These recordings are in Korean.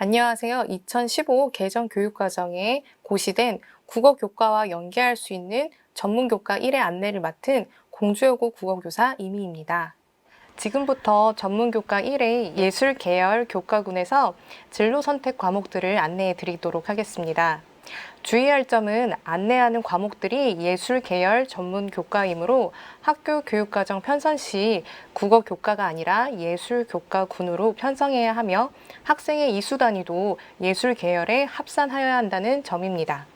안녕하세요. 2015 개정 교육과정에 고시된 국어 교과와 연계할 수 있는 전문 교과 1의 안내를 맡은 공주여고 국어교사 이미입니다. 지금부터 전문 교과 1의 예술 계열 교과군에서 진로 선택 과목들을 안내해 드리도록 하겠습니다. 주의할 점은 안내하는 과목들이 예술 계열 전문 교과이므로 학교 교육과정 편성 시 국어 교과가 아니라 예술 교과군으로 편성해야 하며 학생의 이수 단위도 예술 계열에 합산하여야 한다는 점입니다.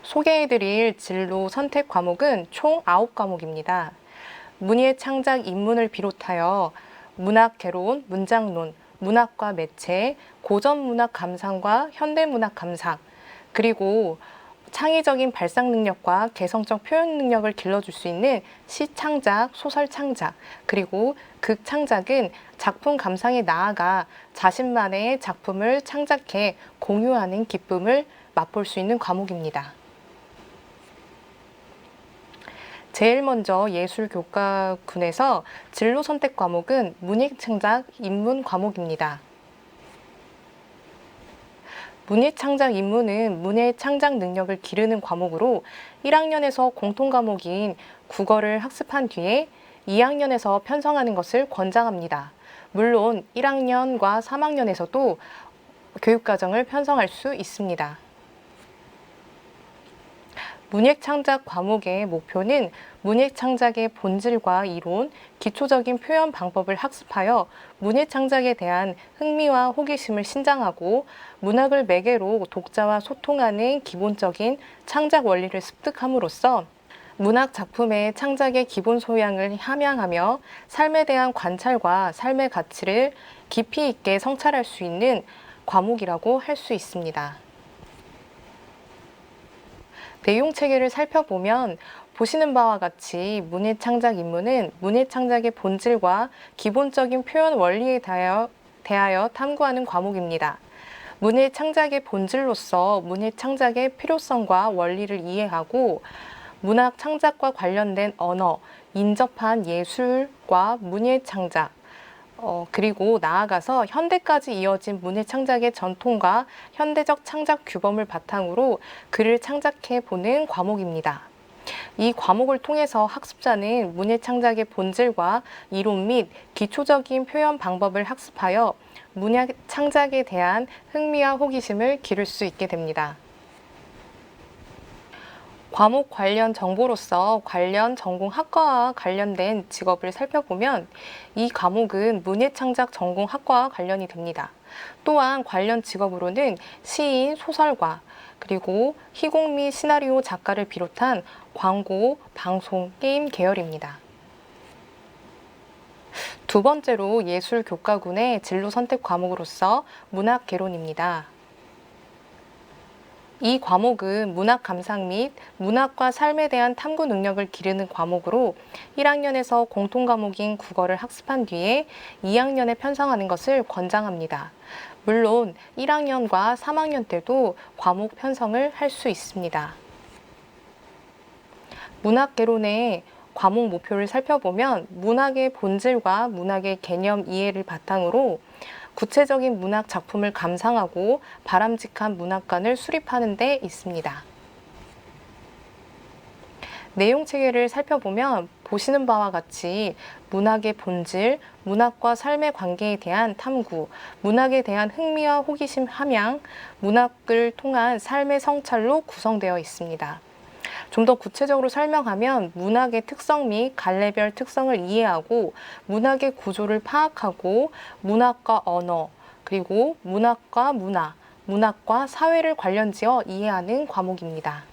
소개해드릴 진로 선택 과목은 총 9과목입니다. 문예 창작 입문을 비롯하여 문학 개론, 문장론, 문학과 매체, 고전 문학 감상과 현대 문학 감상, 그리고 창의적인 발상 능력과 개성적 표현 능력을 길러줄 수 있는 시 창작, 소설 창작, 그리고 극 창작은 작품 감상에 나아가 자신만의 작품을 창작해 공유하는 기쁨을 맛볼 수 있는 과목입니다. 제일 먼저 예술교과군에서 진로 선택 과목은 문예창작 입문 과목입니다. 문예창작 입문은 문예창작 능력을 기르는 과목으로 1학년에서 공통 과목인 국어를 학습한 뒤에 2학년에서 편성하는 것을 권장합니다. 물론 1학년과 3학년에서도 교육과정을 편성할 수 있습니다. 문예창작 과목의 목표는 문예창작의 본질과 이론, 기초적인 표현 방법을 학습하여 문예창작에 대한 흥미와 호기심을 신장하고 문학을 매개로 독자와 소통하는 기본적인 창작 원리를 습득함으로써 문학 작품의 창작의 기본 소양을 함양하며 삶에 대한 관찰과 삶의 가치를 깊이 있게 성찰할 수 있는 과목이라고 할 수 있습니다. 내용 체계를 살펴보면 보시는 바와 같이 문예창작 입문은 문예창작의 본질과 기본적인 표현 원리에 대하여 탐구하는 과목입니다. 문예창작의 본질로서 문예창작의 필요성과 원리를 이해하고 문학 창작과 관련된 언어, 인접한 예술과 문예창작, 그리고 나아가서 현대까지 이어진 문예창작의 전통과 현대적 창작 규범을 바탕으로 글을 창작해 보는 과목입니다. 이 과목을 통해서 학습자는 문예창작의 본질과 이론 및 기초적인 표현 방법을 학습하여 문예창작에 대한 흥미와 호기심을 기를 수 있게 됩니다. 과목 관련 정보로서 관련 전공 학과와 관련된 직업을 살펴보면 이 과목은 문예창작 전공 학과와 관련이 됩니다. 또한 관련 직업으로는 시인, 소설가, 그리고 희곡 및 시나리오 작가를 비롯한 광고, 방송, 게임 계열입니다. 두 번째로 예술교과군의 진로 선택 과목으로서 문학 개론입니다. 이 과목은 문학 감상 및 문학과 삶에 대한 탐구 능력을 기르는 과목으로 1학년에서 공통 과목인 국어를 학습한 뒤에 2학년에 편성하는 것을 권장합니다. 물론 1학년과 3학년 때도 과목 편성을 할 수 있습니다. 문학 개론의 과목 목표를 살펴보면 문학의 본질과 문학의 개념 이해를 바탕으로 구체적인 문학 작품을 감상하고 바람직한 문학관을 수립하는 데 있습니다. 내용 체계를 살펴보면 보시는 바와 같이 문학의 본질, 문학과 삶의 관계에 대한 탐구, 문학에 대한 흥미와 호기심 함양, 문학을 통한 삶의 성찰로 구성되어 있습니다. 좀 더 구체적으로 설명하면 문학의 특성 및 갈래별 특성을 이해하고 문학의 구조를 파악하고 문학과 언어, 그리고 문학과 문화, 문학과 사회를 관련지어 이해하는 과목입니다.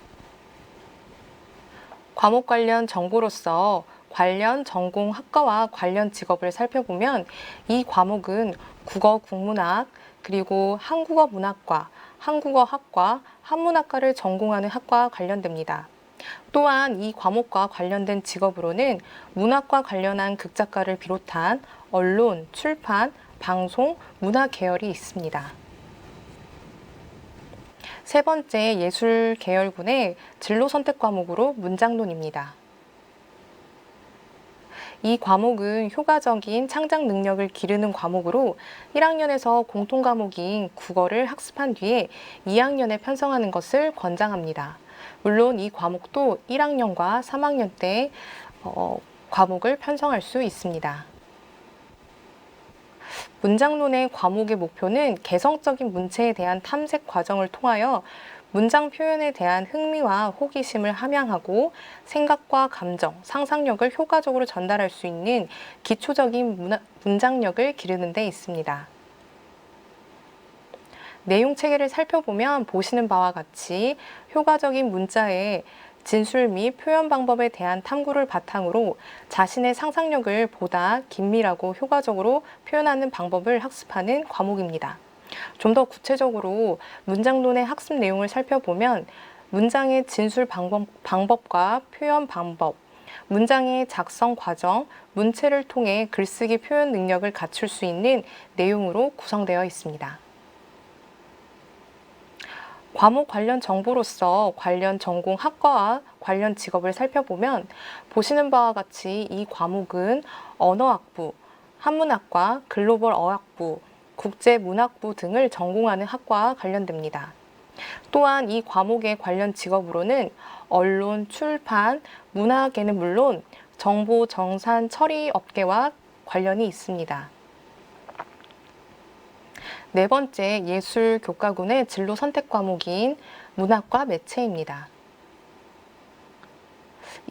과목 관련 정보로서 관련 전공 학과와 관련 직업을 살펴보면 이 과목은 국어 국문학, 그리고 한국어 문학과, 한국어학과, 한문학과를 전공하는 학과와 관련됩니다. 또한 이 과목과 관련된 직업으로는 문학과 관련한 극작가를 비롯한 언론, 출판, 방송, 문화 계열이 있습니다. 세 번째 예술 계열군의 진로 선택 과목으로 문장론입니다. 이 과목은 효과적인 창작 능력을 기르는 과목으로 1학년에서 공통 과목인 국어를 학습한 뒤에 2학년에 편성하는 것을 권장합니다. 물론 이 과목도 1학년과 3학년 때 과목을 편성할 수 있습니다. 문장론의 과목의 목표는 개성적인 문체에 대한 탐색 과정을 통하여 문장 표현에 대한 흥미와 호기심을 함양하고 생각과 감정, 상상력을 효과적으로 전달할 수 있는 기초적인 문장력을 기르는 데 있습니다. 내용 체계를 살펴보면 보시는 바와 같이 효과적인 문자의 진술 및 표현 방법에 대한 탐구를 바탕으로 자신의 상상력을 보다 긴밀하고 효과적으로 표현하는 방법을 학습하는 과목입니다. 좀 더 구체적으로 문장론의 학습 내용을 살펴보면 문장의 진술 방법과 표현 방법, 문장의 작성 과정, 문체를 통해 글쓰기 표현 능력을 갖출 수 있는 내용으로 구성되어 있습니다. 과목 관련 정보로서 관련 전공 학과와 관련 직업을 살펴보면 보시는 바와 같이 이 과목은 언어학부, 한문학과, 글로벌 어학부, 국제문학부 등을 전공하는 학과와 관련됩니다. 또한 이 과목의 관련 직업으로는 언론, 출판, 문학에는 물론 정보, 정산, 처리 업계와 관련이 있습니다. 네 번째, 예술교과군의 진로 선택 과목인 문학과 매체입니다.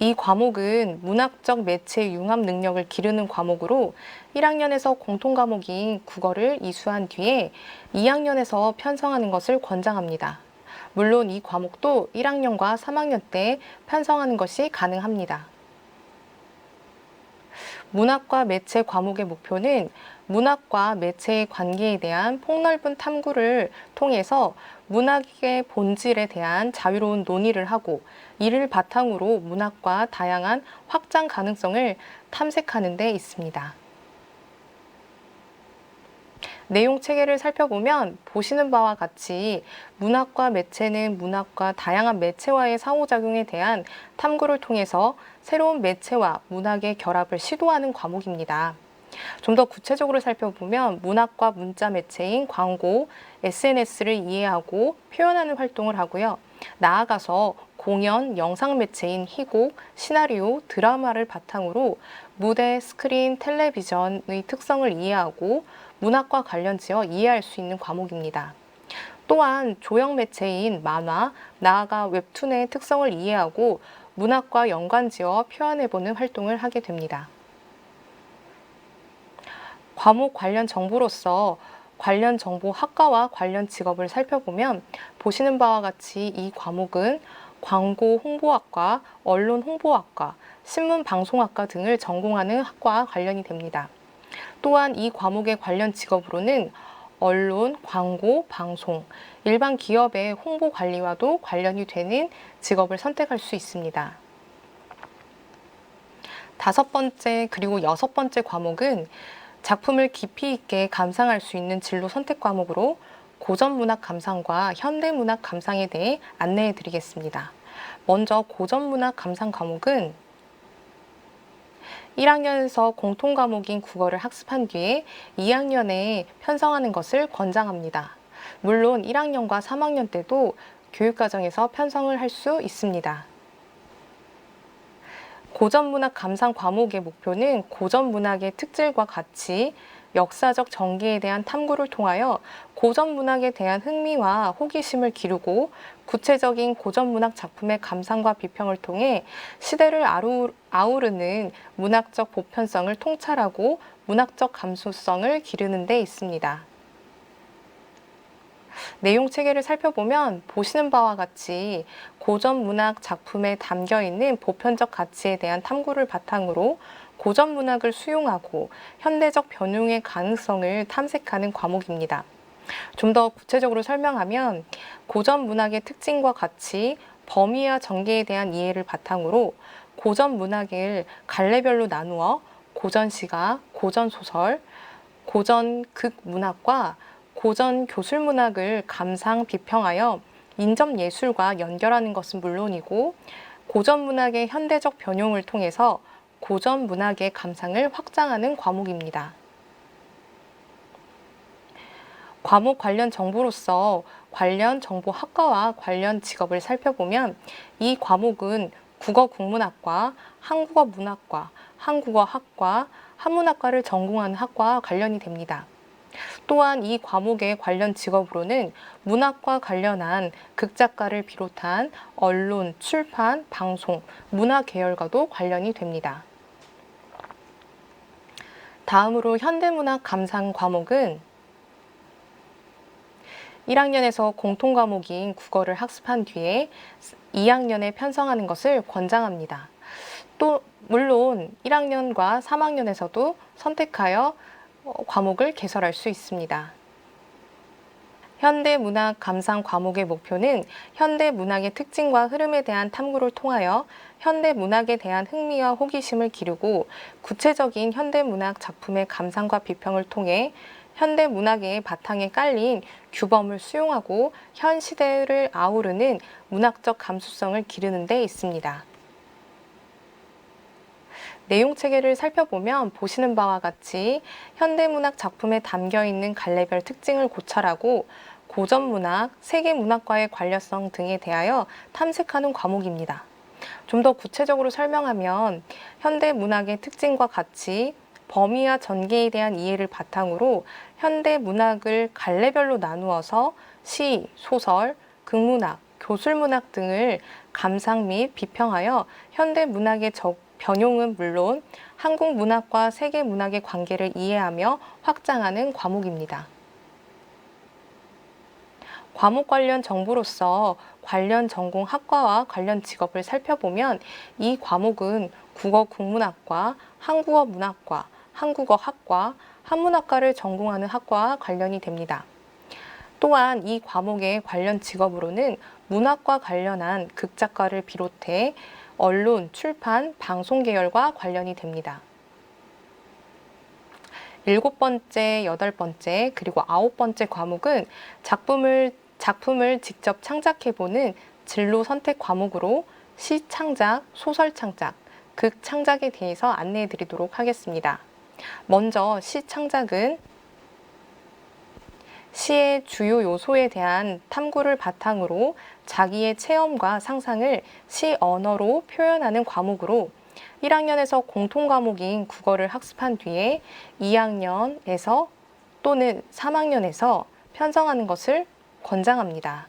이 과목은 문학적 매체 융합 능력을 기르는 과목으로 1학년에서 공통 과목인 국어를 이수한 뒤에 2학년에서 편성하는 것을 권장합니다. 물론 이 과목도 1학년과 3학년 때 편성하는 것이 가능합니다. 문학과 매체 과목의 목표는 문학과 매체의 관계에 대한 폭넓은 탐구를 통해서 문학의 본질에 대한 자유로운 논의를 하고 이를 바탕으로 문학과 다양한 확장 가능성을 탐색하는 데 있습니다. 내용 체계를 살펴보면 보시는 바와 같이 문학과 매체는 문학과 다양한 매체와의 상호작용에 대한 탐구를 통해서 새로운 매체와 문학의 결합을 시도하는 과목입니다. 좀 더 구체적으로 살펴보면 문학과 문자 매체인 광고, SNS를 이해하고 표현하는 활동을 하고요. 나아가서 공연, 영상 매체인 희곡, 시나리오, 드라마를 바탕으로 무대, 스크린, 텔레비전의 특성을 이해하고 문학과 관련지어 이해할 수 있는 과목입니다. 또한 조형 매체인 만화, 나아가 웹툰의 특성을 이해하고 문학과 연관지어 표현해보는 활동을 하게 됩니다. 과목 관련 정보로서 관련 정보 학과와 관련 직업을 살펴보면 보시는 바와 같이 이 과목은 광고 홍보학과, 언론 홍보학과, 신문 방송학과 등을 전공하는 학과와 관련이 됩니다. 또한 이 과목의 관련 직업으로는 언론, 광고, 방송, 일반 기업의 홍보 관리와도 관련이 되는 직업을 선택할 수 있습니다. 다섯 번째 그리고 여섯 번째 과목은 작품을 깊이 있게 감상할 수 있는 진로 선택 과목으로 고전문학 감상과 현대문학 감상에 대해 안내해 드리겠습니다. 먼저 고전문학 감상 과목은 1학년에서 공통 과목인 국어를 학습한 뒤에 2학년에 편성하는 것을 권장합니다. 물론 1학년과 3학년 때도 교육과정에서 편성을 할 수 있습니다. 고전문학 감상 과목의 목표는 고전문학의 특질과 가치, 역사적 전개에 대한 탐구를 통하여 고전문학에 대한 흥미와 호기심을 기르고 구체적인 고전문학 작품의 감상과 비평을 통해 시대를 아우르는 문학적 보편성을 통찰하고 문학적 감수성을 기르는 데 있습니다. 내용 체계를 살펴보면 보시는 바와 같이 고전문학 작품에 담겨있는 보편적 가치에 대한 탐구를 바탕으로 고전문학을 수용하고 현대적 변용의 가능성을 탐색하는 과목입니다. 좀 더 구체적으로 설명하면 고전문학의 특징과 가치, 범위와 전개에 대한 이해를 바탕으로 고전문학을 갈래별로 나누어 고전시가, 고전소설, 고전극문학과 고전 교술문학을 감상, 비평하여 인접예술과 연결하는 것은 물론이고 고전문학의 현대적 변용을 통해서 고전 문학의 감상을 확장하는 과목입니다. 과목 관련 정보로서 관련 정보 학과와 관련 직업을 살펴보면 이 과목은 국어 국문학과, 한국어 문학과, 한국어학과, 한문학과를 전공하는 학과와 관련이 됩니다. 또한 이 과목의 관련 직업으로는 문학과 관련한 극작가를 비롯한 언론, 출판, 방송, 문화 계열과도 관련이 됩니다. 다음으로 현대문학 감상 과목은 1학년에서 공통과목인 국어를 학습한 뒤에 2학년에 편성하는 것을 권장합니다. 또 물론 1학년과 3학년에서도 선택하여 과목을 개설할 수 있습니다. 현대문학 감상 과목의 목표는 현대문학의 특징과 흐름에 대한 탐구를 통하여 현대문학에 대한 흥미와 호기심을 기르고 구체적인 현대문학 작품의 감상과 비평을 통해 현대문학의 바탕에 깔린 규범을 수용하고 현 시대를 아우르는 문학적 감수성을 기르는 데 있습니다. 내용 체계를 살펴보면 보시는 바와 같이 현대문학 작품에 담겨있는 갈래별 특징을 고찰하고 고전문학, 세계문학과의 관련성 등에 대하여 탐색하는 과목입니다. 좀 더 구체적으로 설명하면 현대문학의 특징과 가치, 범위와 전개에 대한 이해를 바탕으로 현대문학을 갈래별로 나누어서 시, 소설, 극문학, 교술문학 등을 감상 및 비평하여 현대문학의 변용은 물론 한국 문학과 세계 문학의 관계를 이해하며 확장하는 과목입니다. 과목 관련 정보로서 관련 전공 학과와 관련 직업을 살펴보면 이 과목은 국어 국문학과, 한국어 문학과, 한국어학과, 한문학과를 전공하는 학과와 관련이 됩니다. 또한 이 과목의 관련 직업으로는 문학과 관련한 극작가를 비롯해 언론, 출판, 방송 계열과 관련이 됩니다. 7번째, 8번째, 그리고 9번째 과목은 작품을 직접 창작해보는 진로 선택 과목으로 시 창작, 소설 창작, 극 창작에 대해서 안내해 드리도록 하겠습니다. 먼저 시 창작은 시의 주요 요소에 대한 탐구를 바탕으로 자기의 체험과 상상을 시 언어로 표현하는 과목으로 1학년에서 공통과목인 국어를 학습한 뒤에 2학년에서 또는 3학년에서 편성하는 것을 권장합니다.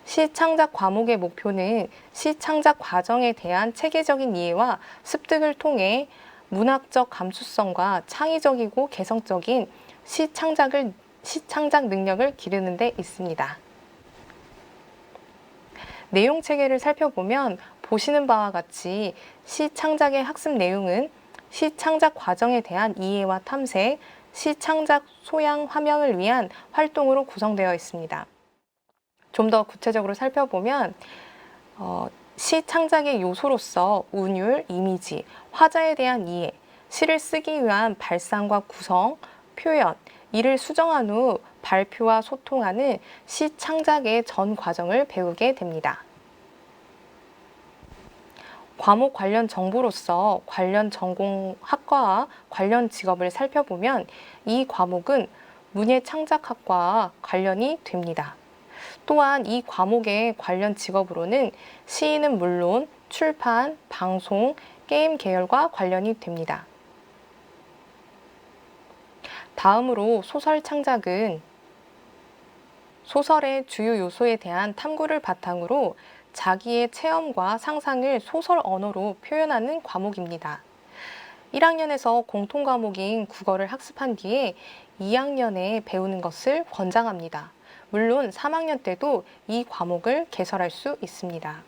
시 창작 과목의 목표는 시 창작 과정에 대한 체계적인 이해와 습득을 통해 문학적 감수성과 창의적이고 개성적인 시 창작 능력을 기르는 데 있습니다. 내용 체계를 살펴보면 보시는 바와 같이 시 창작의 학습 내용은 시 창작 과정에 대한 이해와 탐색, 시 창작 소양 화명을 위한 활동으로 구성되어 있습니다. 좀 더 구체적으로 살펴보면 시 창작의 요소로서 운율, 이미지, 화자에 대한 이해, 시를 쓰기 위한 발상과 구성, 표현, 이를 수정한 후 발표와 소통하는 시 창작의 전 과정을 배우게 됩니다. 과목 관련 정보로서 관련 전공 학과와 관련 직업을 살펴보면 이 과목은 문예창작학과와 관련이 됩니다. 또한 이 과목의 관련 직업으로는 시인은 물론 출판, 방송, 게임 계열과 관련이 됩니다. 다음으로 소설 창작은 소설의 주요 요소에 대한 탐구를 바탕으로 자기의 체험과 상상을 소설 언어로 표현하는 과목입니다. 1학년에서 공통과목인 국어를 학습한 뒤에 2학년에 배우는 것을 권장합니다. 물론 3학년 때도 이 과목을 개설할 수 있습니다.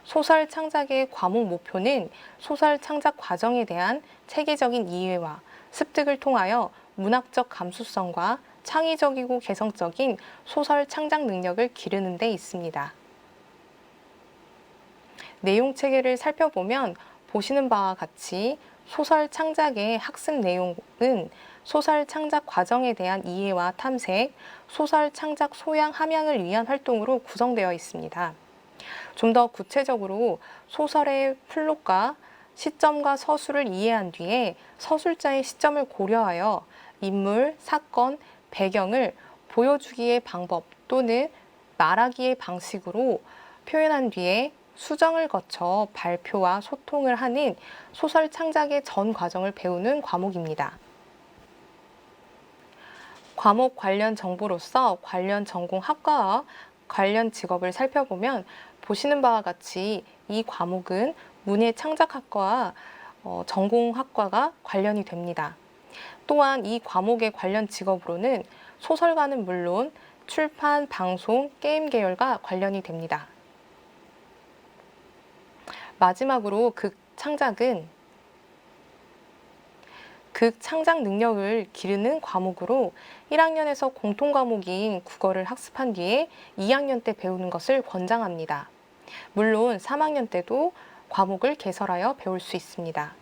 소설 창작의 과목 목표는 소설 창작 과정에 대한 체계적인 이해와 습득을 통하여 문학적 감수성과 창의적이고 개성적인 소설 창작 능력을 기르는 데 있습니다. 내용 체계를 살펴보면 보시는 바와 같이 소설 창작의 학습 내용은 소설 창작 과정에 대한 이해와 탐색, 소설 창작 소양 함양을 위한 활동으로 구성되어 있습니다. 좀 더 구체적으로 소설의 플롯과 시점과 서술을 이해한 뒤에 서술자의 시점을 고려하여 인물, 사건, 배경을 보여주기의 방법 또는 말하기의 방식으로 표현한 뒤에 수정을 거쳐 발표와 소통을 하는 소설 창작의 전 과정을 배우는 과목입니다. 과목 관련 정보로서 관련 전공 학과와 관련 직업을 살펴보면 보시는 바와 같이 이 과목은 문예창작학과와 전공학과가 관련이 됩니다. 또한 이 과목의 관련 직업으로는 소설가는 물론 출판, 방송, 게임 계열과 관련이 됩니다. 마지막으로 극창작은 극창작 능력을 기르는 과목으로 1학년에서 공통 과목인 국어를 학습한 뒤에 2학년 때 배우는 것을 권장합니다. 물론 3학년 때도 과목을 개설하여 배울 수 있습니다.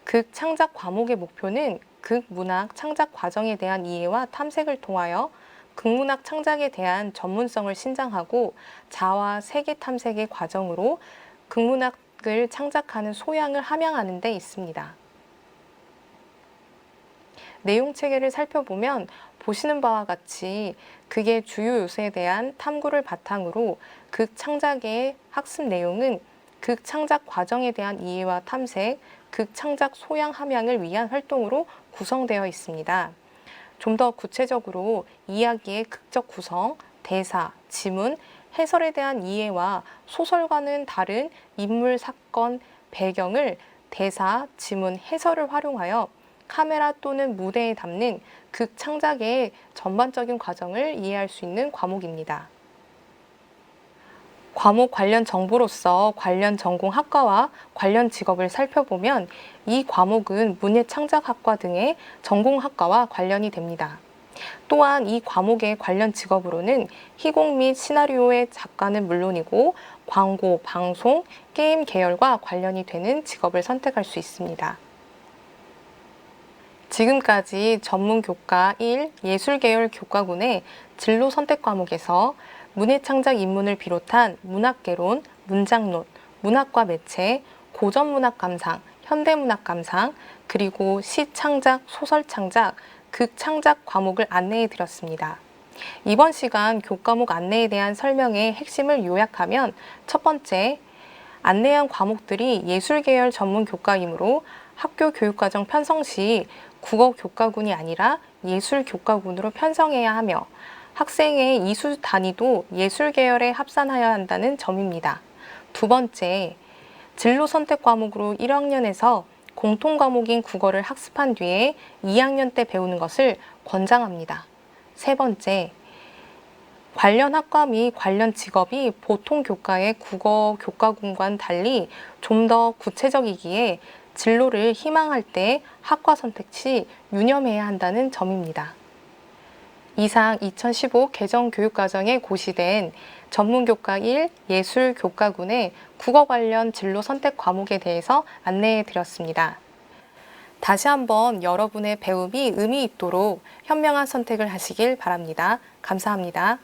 극창작 과목의 목표는 극문학 창작 과정에 대한 이해와 탐색을 통하여 극문학 창작에 대한 전문성을 신장하고 자화 세계 탐색의 과정으로 극문학을 창작하는 소양을 함양하는 데 있습니다. 내용 체계를 살펴보면 보시는 바와 같이 극의 주요 요소에 대한 탐구를 바탕으로 극 창작의 학습 내용은 극 창작 과정에 대한 이해와 탐색, 극 창작 소양 함양을 위한 활동으로 구성되어 있습니다. 좀 더 구체적으로 이야기의 극적 구성, 대사, 지문, 해설에 대한 이해와 소설과는 다른 인물, 사건, 배경을 대사, 지문, 해설을 활용하여 카메라 또는 무대에 담는 극 창작의 전반적인 과정을 이해할 수 있는 과목입니다. 과목 관련 정보로서 관련 전공 학과와 관련 직업을 살펴보면 이 과목은 문예창작학과 등의 전공학과와 관련이 됩니다. 또한 이 과목의 관련 직업으로는 희곡 및 시나리오의 작가는 물론이고 광고, 방송, 게임 계열과 관련이 되는 직업을 선택할 수 있습니다. 지금까지 전문교과 1 예술계열 교과군의 진로 선택 과목에서 문예창작 입문을 비롯한 문학개론, 문장론, 문학과 매체, 고전문학 감상, 현대문학 감상, 그리고 시창작, 소설창작, 극창작 과목을 안내해 드렸습니다. 이번 시간 교과목 안내에 대한 설명의 핵심을 요약하면 첫 번째, 안내한 과목들이 예술계열 전문 교과이므로 학교 교육과정 편성 시 국어 교과군이 아니라 예술 교과군으로 편성해야 하며 학생의 이수 단위도 예술 계열에 합산하여야 한다는 점입니다. 두 번째, 진로 선택 과목으로 1학년에서 공통 과목인 국어를 학습한 뒤에 2학년 때 배우는 것을 권장합니다. 세 번째, 관련 학과 및 관련 직업이 보통 교과의 국어 교과군과는 달리 좀 더 구체적이기에 진로를 희망할 때 학과 선택 시 유념해야 한다는 점입니다. 이상 2015 개정교육과정에 고시된 전문교과 1 예술교과군의 국어 관련 진로 선택 과목에 대해서 안내해 드렸습니다. 다시 한번 여러분의 배움이 의미 있도록 현명한 선택을 하시길 바랍니다. 감사합니다.